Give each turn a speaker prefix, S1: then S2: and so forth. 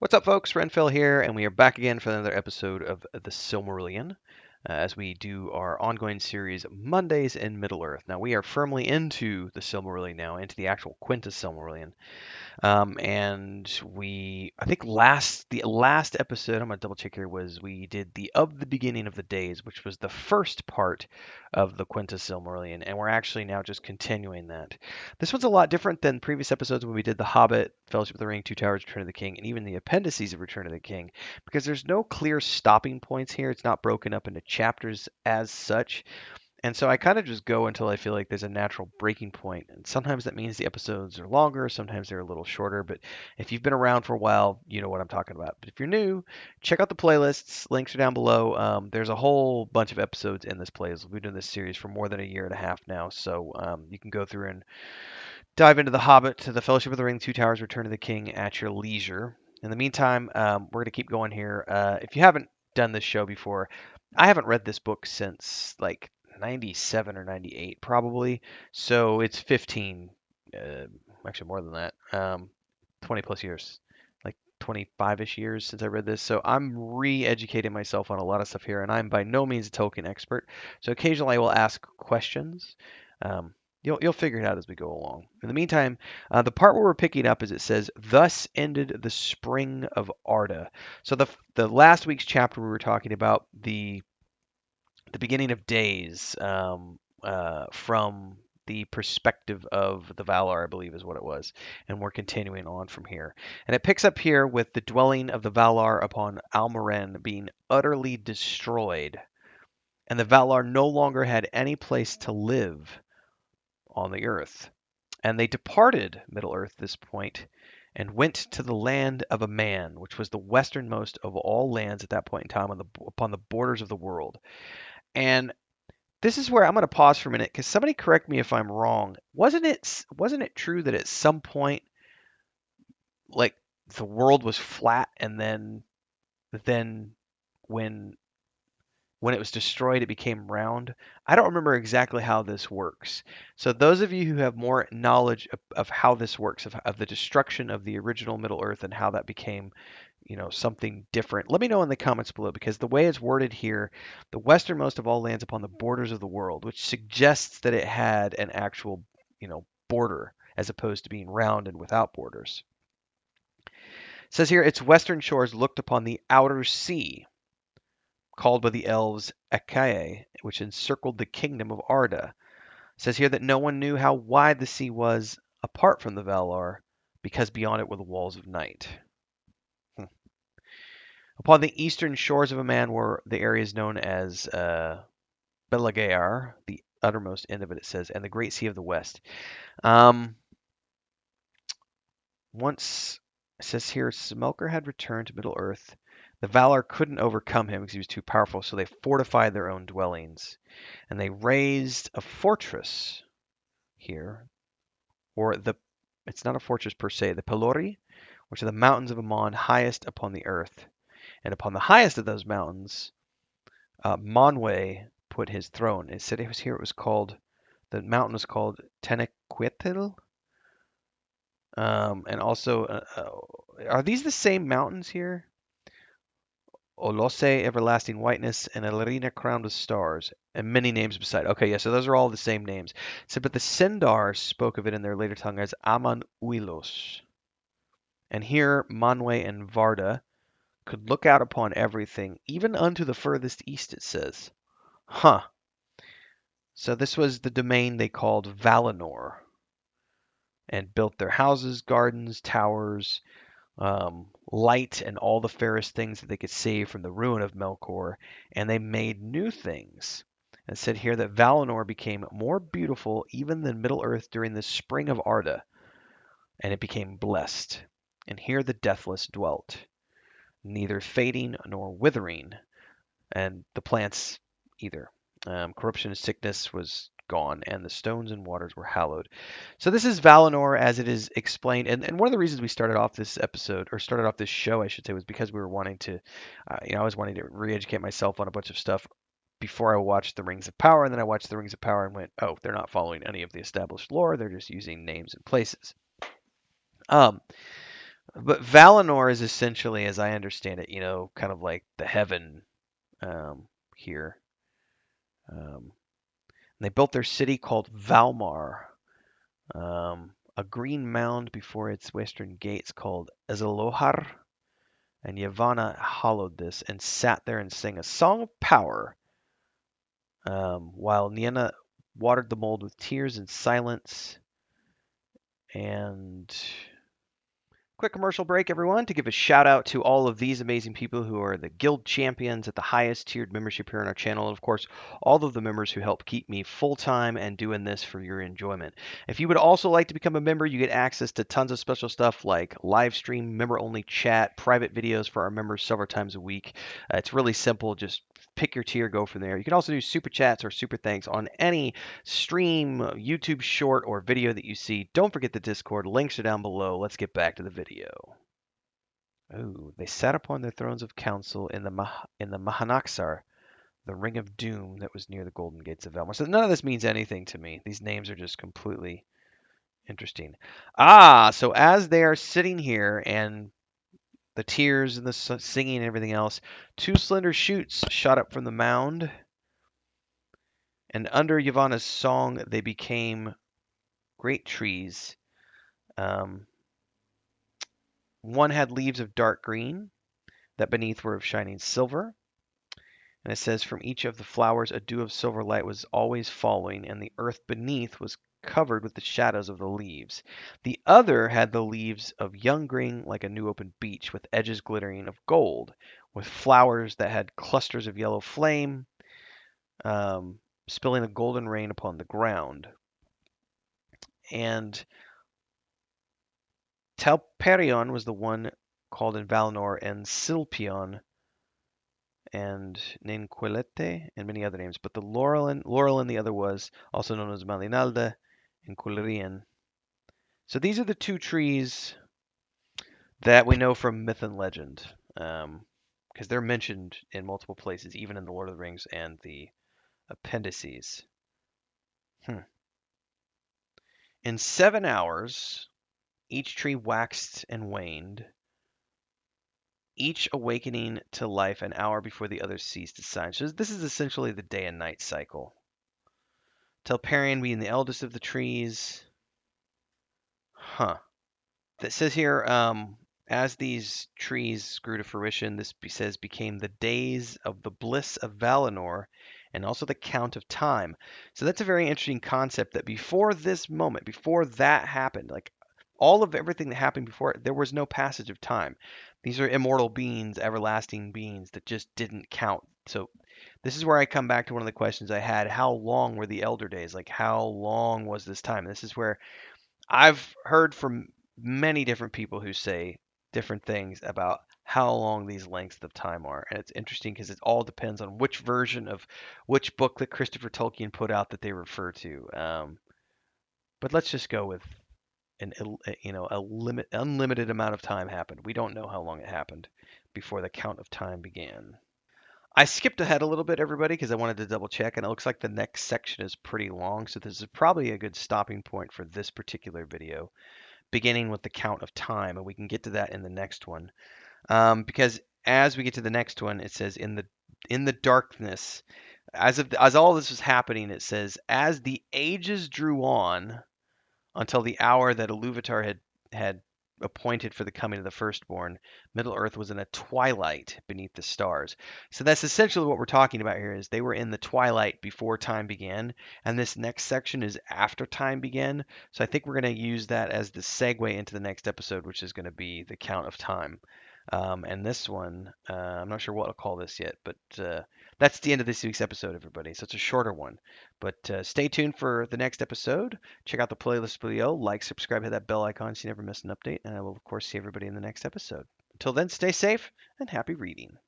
S1: What's up, folks? Renfell here, and we are back again for another episode of The Silmarillion as we do our ongoing series Mondays in Middle-earth. Now, we are firmly into the Silmarillion now, into the actual Quenta Silmarillion. I think the last episode, I'm gonna double check here, was we did the beginning of the days, which was the first part of the Quinta Silmarillion, and we're actually now just continuing that. This one's a lot different than previous episodes when we did the Hobbit, Fellowship of the Ring, Two Towers, Return of the King, and even the appendices of Return of the King, because there's no clear stopping points here. It's not broken up into chapters as such. And so I kind of just go until I feel like there's a natural breaking point. And sometimes that means the episodes are longer, sometimes they're a little shorter. But if you've been around for a while, you know what I'm talking about. But if you're new, check out the playlists. Links are down below. There's a whole bunch of episodes in this playlist. We've been doing this series for more than a year and a half now. So you can go through and dive into The Hobbit, The Fellowship of the Ring, Two Towers, Return of the King at your leisure. In the meantime, we're going to keep going here. If you haven't done this show before, I haven't read this book since like 97 or 98 probably. So it's 15, actually more than that, 20 plus years, like 25-ish years since I read this. So I'm re-educating myself on a lot of stuff here, and I'm by no means a Tolkien expert. So occasionally I will ask questions. Um, you'll figure it out as we go along. In the meantime, the part where we're picking up is it says, "Thus ended the Spring of Arda." So the last week's chapter we were talking about the beginning of days from the perspective of the Valar, I believe is what it was. And we're continuing on from here. And it picks up here with the dwelling of the Valar upon Almaren being utterly destroyed. And the Valar no longer had any place to live on the earth. And they departed Middle Earth at this point and went to the land of a man, which was the westernmost of all lands at that point in time upon the borders of the world. And this is where I'm going to pause for a minute because somebody correct me if I'm wrong. Wasn't it true that at some point, like, the world was flat, and then when when it was destroyed, it became round? I don't remember exactly how this works. So those of you who have more knowledge of how this works, of the destruction of the original Middle Earth and how that became, something different, let me know in the comments below, because the way it's worded here, the westernmost of all lands upon the borders of the world, which suggests that it had an actual, border as opposed to being round and without borders. It says here, its western shores looked upon the outer sea, called by the elves Achaea, which encircled the kingdom of Arda. It says here that no one knew how wide the sea was apart from the Valar, because beyond it were the walls of night. Upon the eastern shores of a man were the areas known as Belagaer, the uttermost end of it, it says, and the great sea of the west. Once, it says here, Smelker had returned to Middle Earth. The Valar couldn't overcome him because he was too powerful, so they fortified their own dwellings. And they raised a fortress here, it's not a fortress per se, the Pelori, which are the mountains of Aman, highest upon the earth. And upon the highest of those mountains, Manwe put his throne. It said the mountain was called Tenequetil. And also, are these the same mountains here? Olose, everlasting whiteness, and Elerina, crowned with stars, and many names beside. Okay, yeah, so those are all the same names. So, but the Sindar spoke of it in their later tongue as Aman Uilos. And here, Manwe and Varda could look out upon everything, even unto the furthest east, it says. Huh. So this was the domain they called Valinor, and built their houses, gardens, towers, light, and all the fairest things that they could save from the ruin of Melkor, and they made new things. And it said here that Valinor became more beautiful even than Middle-earth during the Spring of Arda, and it became blessed. And here the deathless dwelt, neither fading nor withering, and the plants either. Corruption and sickness was gone, and the stones and waters were hallowed. So this is Valinor as it is explained, and one of the reasons we started off this episode, or started off this show, I should say, was because we were wanting to, I was wanting to re-educate myself on a bunch of stuff before I watched The Rings of Power, and then I watched The Rings of Power and went, oh, they're not following any of the established lore, they're just using names and places. But Valinor is essentially, as I understand it, kind of like the heaven here. Um, they built their city called Valmar, a green mound before its western gates called Ezelohar, and Yavanna hallowed this and sat there and sang a song of power, while Nienna watered the mold with tears and silence. And quick commercial break, everyone, to give a shout out to all of these amazing people who are the guild champions at the highest tiered membership here on our channel. And of course, all of the members who help keep me full time and doing this for your enjoyment. If you would also like to become a member, you get access to tons of special stuff like live stream, member only chat, private videos for our members several times a week. It's really simple. Just pick your tier, go from there. You can also do super chats or super thanks on any stream, YouTube short, or video that you see. Don't forget the Discord. Links are down below. Let's get back to the video. Oh, they sat upon their thrones of council in the Mahanaxar, the ring of doom that was near the golden gates of Elmar. So none of this means anything to me. These names are just completely interesting. So as they are sitting here and the tears and the singing and everything else, two slender shoots shot up from the mound, and under Yavanna's song they became great trees. Um, One had leaves of dark green, that beneath were of shining silver. And it says, from each of the flowers a dew of silver light was always falling, and the earth beneath was covered with the shadows of the leaves. The other had the leaves of young green like a new opened beech, with edges glittering of gold, with flowers that had clusters of yellow flame, spilling a golden rain upon the ground. And Telperion was the one called in Valinor, and Silpion and Ninquilete and many other names. But the Laurelin, the other was also known as Malinalda and Quilerian. So these are the two trees that we know from myth and legend, because they're mentioned in multiple places, even in the Lord of the Rings and the appendices. In 7 hours, each tree waxed and waned, each awakening to life an hour before the other ceased to shine. So this is essentially the day and night cycle. Telperion being the eldest of the trees. Huh. That says here, as these trees grew to fruition, this says became the days of the bliss of Valinor and also the count of time. So that's a very interesting concept that before this moment, before that happened, like all of everything that happened before it, there was no passage of time. These are immortal beings, everlasting beings that just didn't count. So this is where I come back to one of the questions I had. How long were the elder days? Like, how long was this time? This is where I've heard from many different people who say different things about how long these lengths of time are. And it's interesting because it all depends on which version of which book that Christopher Tolkien put out that they refer to. But let's just go with unlimited amount of time happened. We don't know how long it happened before the count of time began. I skipped ahead a little bit, everybody, because I wanted to double check, and it looks like the next section is pretty long, so this is probably a good stopping point for this particular video, beginning with the count of time, and we can get to that in the next one. Because as we get to the next one, it says in the darkness, as all this was happening, it says as the ages drew on until the hour that Iluvatar had appointed for the coming of the firstborn, Middle Earth was in a twilight beneath the stars. So that's essentially what we're talking about here is they were in the twilight before time began, and this next section is after time began. So I think we're going to use that as the segue into the next episode, which is going to be the count of time. And this one, I'm not sure what I'll call this yet, but that's the end of this week's episode, everybody. So it's a shorter one. But stay tuned for the next episode. Check out the playlist below. Like, subscribe, hit that bell icon so you never miss an update. And I will, of course, see everybody in the next episode. Until then, stay safe and happy reading.